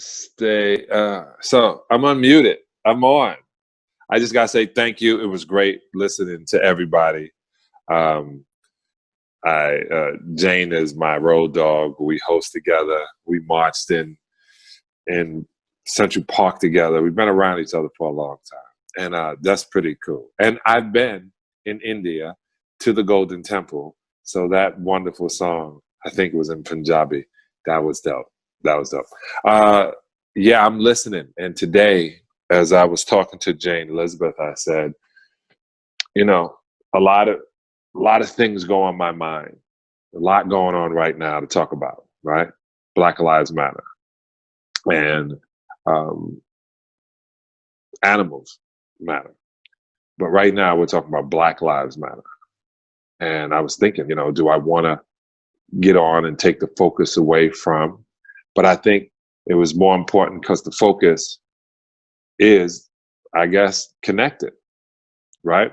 Stay. So I'm unmuted. I'm on. I just gotta say thank you. It was great listening to everybody. Um, Jane is my road dog. We host together. We marched in Central Park together. We've been around each other for a long time, and that's pretty cool. And I've been in India to the Golden Temple. So that wonderful song, I think it was in Punjabi. That was dope. That was dope. Uh, yeah, I'm listening. And today, as I was talking to Jane Elizabeth, I said, you know, a lot of things go on my mind. A lot going on right now to talk about, right? Black Lives Matter and um, animals matter. But right now, we're talking about Black Lives Matter. And I was thinking, do I want to get on and take the focus away from? But I think it was more important because the focus is, I guess, connected, right?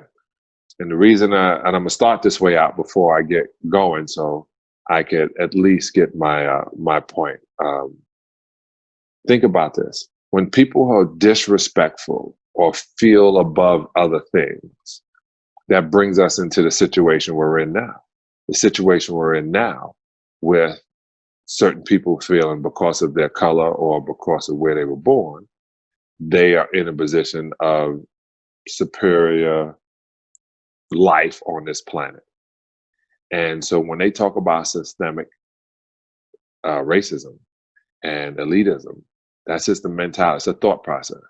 And the reason, and I'm gonna start this way out before I get going, so I could at least get my point. Think about this: when people are disrespectful or feel above other things, that brings us into the situation we're in now. The situation we're in now, with certain people feeling because of their color or because of where they were born, they are in a position of superior life on this planet. And so when they talk about systemic racism and elitism, that's just the mentality, it's a thought process.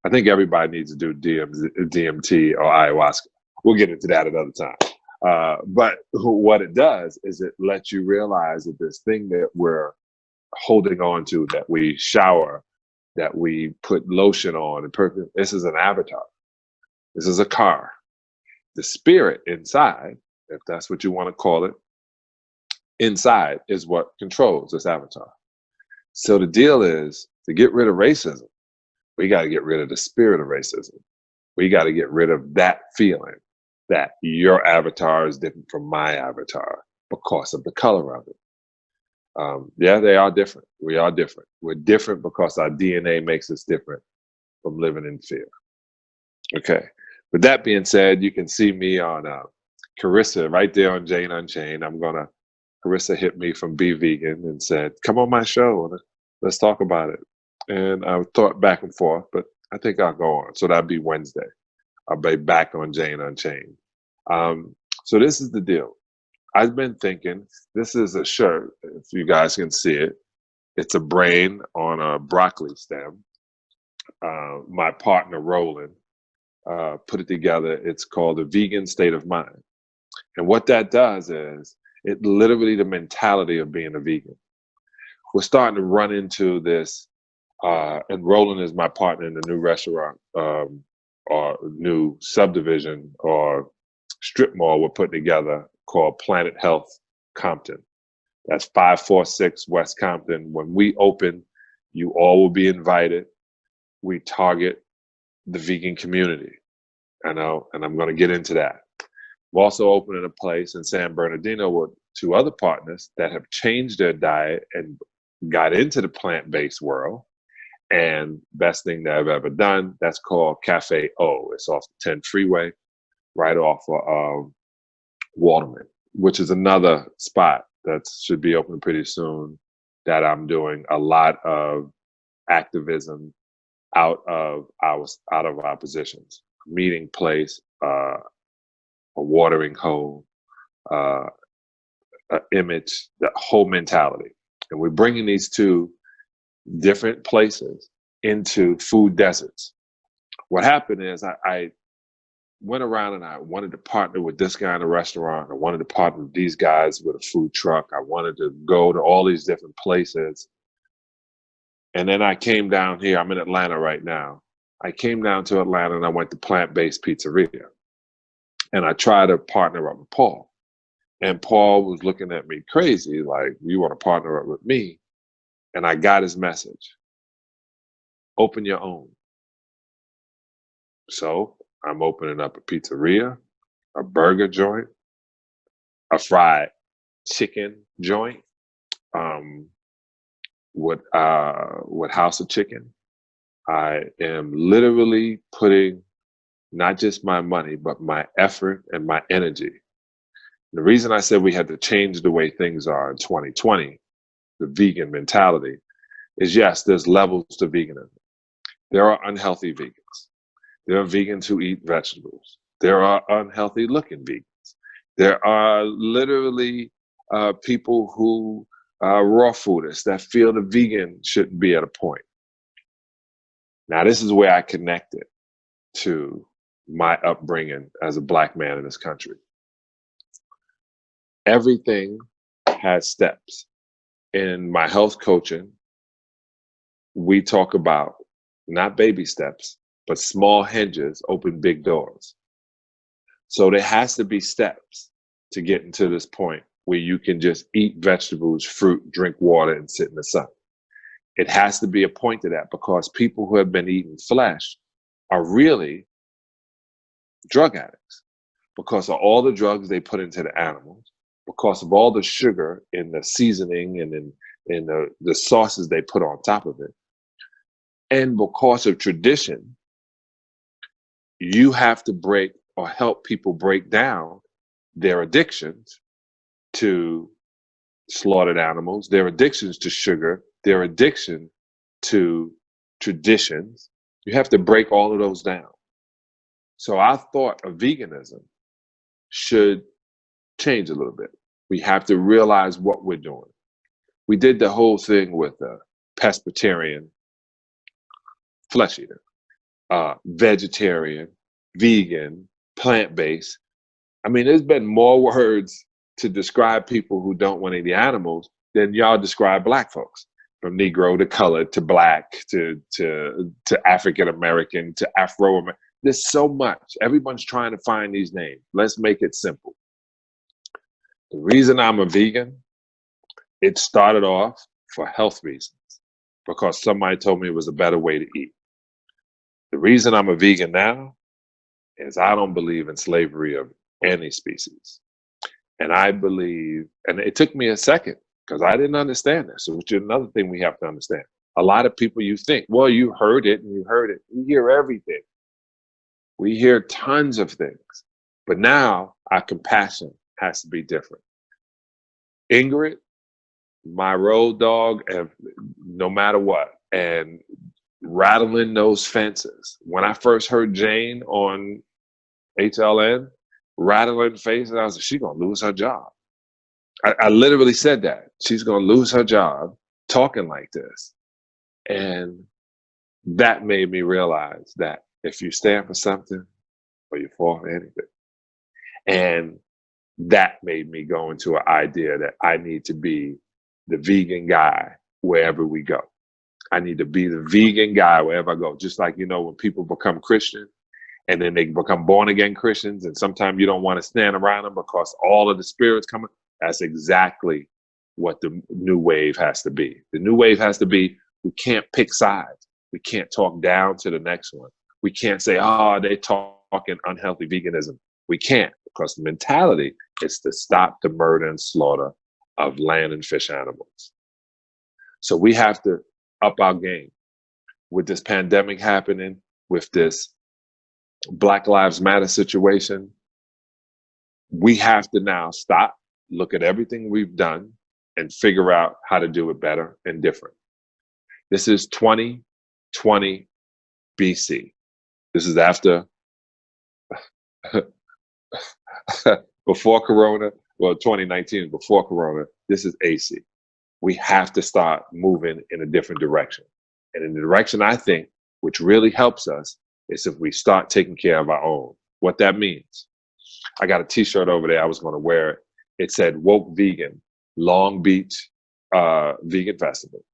I think everybody needs to do DMT or ayahuasca. We'll get into that another time. But what it does is it lets you realize that this thing that we're holding on to, that we shower, that we put lotion on, and perfume, this is an avatar. This is a car. The spirit inside, if that's what you want to call it, inside is what controls this avatar. So the deal is, to get rid of racism, we got to get rid of the spirit of racism. We got to get rid of that feeling that your avatar is different from my avatar because of the color of it. Yeah, they are different. We are different. We're different because our DNA makes us different from living in fear. Okay. With that being said, you can see me on Carissa right there on Jane Unchained. Carissa hit me from Be Vegan and said, come on my show and let's talk about it. And I thought back and forth, but I think I'll go on. So that'd be Wednesday. I'll be back on Jane Unchained. So this is the deal. I've been thinking, this is a shirt, if you guys can see it. It's a brain on a broccoli stem. My partner, Roland, put it together. It's called The Vegan State of Mind. And what that does is, it literally the mentality of being a vegan. We're starting to run into this, and Roland is my partner in the new restaurant, or new subdivision or strip mall we're putting together called Planet Health Compton. That's 546 West Compton. When we open, you all will be invited. We target the vegan community, and I'm going to get into that. We're also opening a place in San Bernardino with two other partners that have changed their diet and got into the plant-based world. And best thing that I've ever done, that's called Cafe O. It's off the 10 freeway, right off of Waterman, which is another spot that should be open pretty soon, that I'm doing a lot of activism out of our positions. Meeting place, a watering hole, an image, the whole mentality. And we're bringing these two different places into food deserts. What happened is I went around and I wanted to partner with this guy in a restaurant. I wanted to partner with these guys with a food truck. I wanted to go to all these different places. And then I came down here. I'm in Atlanta right now. I came down to Atlanta and I went to Plant-Based Pizzeria. And I tried to partner up with Paul. And Paul was looking at me crazy, like, you want to partner up with me? And I got his message. Open your own. So I'm opening up a pizzeria, a burger joint, a fried chicken joint, with House of Chicken. I am literally putting not just my money, but my effort and my energy. The reason I said we had to change the way things are in 2020, the vegan mentality, is yes, there's levels to veganism. There are unhealthy vegans. There are vegans who eat vegetables. There are unhealthy looking vegans. There are literally people who are raw foodists that feel the vegan shouldn't be at a point. Now, this is where I connect it to my upbringing as a Black man in this country. Everything has steps. In my health coaching, we talk about not baby steps, but small hinges open big doors. So there has to be steps to get into this point where you can just eat vegetables, fruit, drink water, and sit in the sun. It has to be a point to that, because people who have been eating flesh are really drug addicts because of all the drugs they put into the animals, because of all the sugar in the seasoning and in the sauces they put on top of it. And because of tradition, you have to break or help people break down their addictions to slaughtered animals, their addictions to sugar, their addiction to traditions. You have to break all of those down. So our thought of veganism should change a little bit. We have to realize what we're doing. We did the whole thing with a pescatarian, flesh eater, vegetarian, vegan, plant-based. I mean, there's been more words to describe people who don't want any animals than y'all describe Black folks, from Negro to colored to Black to African American to Afro American. There's so much. Everyone's trying to find these names. Let's make it simple. The reason I'm a vegan, it started off for health reasons, because somebody told me it was a better way to eat. The reason I'm a vegan now is I don't believe in slavery of any species. And I believe, and it took me a second because I didn't understand this, which is another thing we have to understand. A lot of people, you think, well, you heard it and you heard it. We hear everything. We hear tons of things. But now our compassion has to be different. Ingrid, my road dog, and no matter what, and rattling those fences. When I first heard Jane on HLN rattling faces, I was like, she's gonna lose her job. I literally said that. She's gonna lose her job talking like this. And that made me realize that if you stand for something, or you fall for anything. And that made me go into an idea that I need to be the vegan guy wherever we go. I need to be the vegan guy wherever I go. Just like, you know, when people become Christian and then they become born again Christians, and sometimes you don't want to stand around them because all of the spirits coming. That's exactly what the new wave has to be. The new wave has to be, we can't pick sides. We can't talk down to the next one. We can't say, oh, they talking unhealthy veganism. We can't, because the mentality is to stop the murder and slaughter of land and fish animals. So we have to up our game. With this pandemic happening, with this Black Lives Matter situation, we have to now stop, look at everything we've done, and figure out how to do it better and different. This is 2020 BC. This is after, before Corona, well, 2019 is before Corona. This is AC. We have to start moving in a different direction. And in the direction I think, which really helps us, is if we start taking care of our own. What that means. I got a t-shirt over there, I was gonna wear it. It said, Woke Vegan, Long Beach Vegan Festival.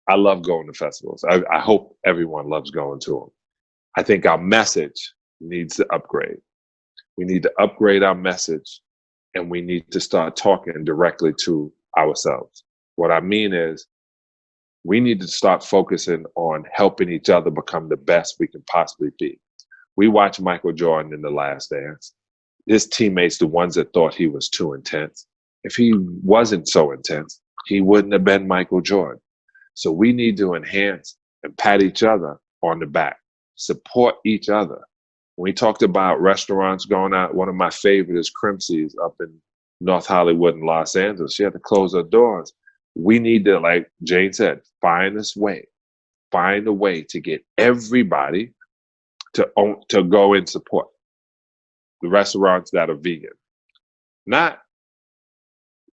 I love going to festivals. I hope everyone loves going to them. I think our message needs to upgrade. We need to upgrade our message, and we need to start talking directly to ourselves. What I mean is, we need to start focusing on helping each other become the best we can possibly be. We watched Michael Jordan in The Last Dance. His teammates, the ones that thought he was too intense. If he wasn't so intense, he wouldn't have been Michael Jordan. So we need to enhance and pat each other on the back, support each other. When we talked about restaurants going out, one of my favorite is Crimsey's up in North Hollywood in Los Angeles. She had to close her doors. We need to, like Jane said, find a way to get everybody to go and support the restaurants that are vegan. Not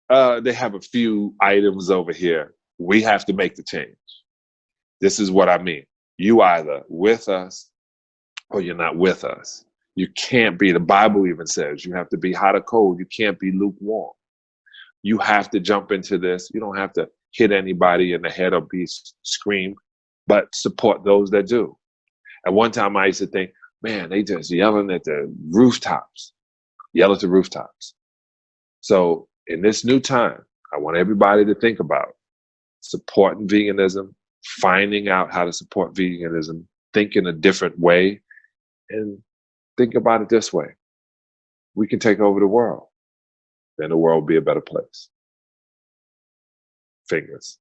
they have a few items over here. We have to make the change. This is what I mean. You either with us or you're not with us. You can't be, the Bible even says you have to be hot or cold. You can't be lukewarm. You have to jump into this. You don't have to hit anybody in the head or scream, but support those that do. At one time I used to think, man, they just yelling at the rooftops. Yell at the rooftops. So in this new time, I want everybody to think about supporting veganism, finding out how to support veganism, think in a different way, and think about it this way. We can take over the world. Then the world will be a better place. Fingers.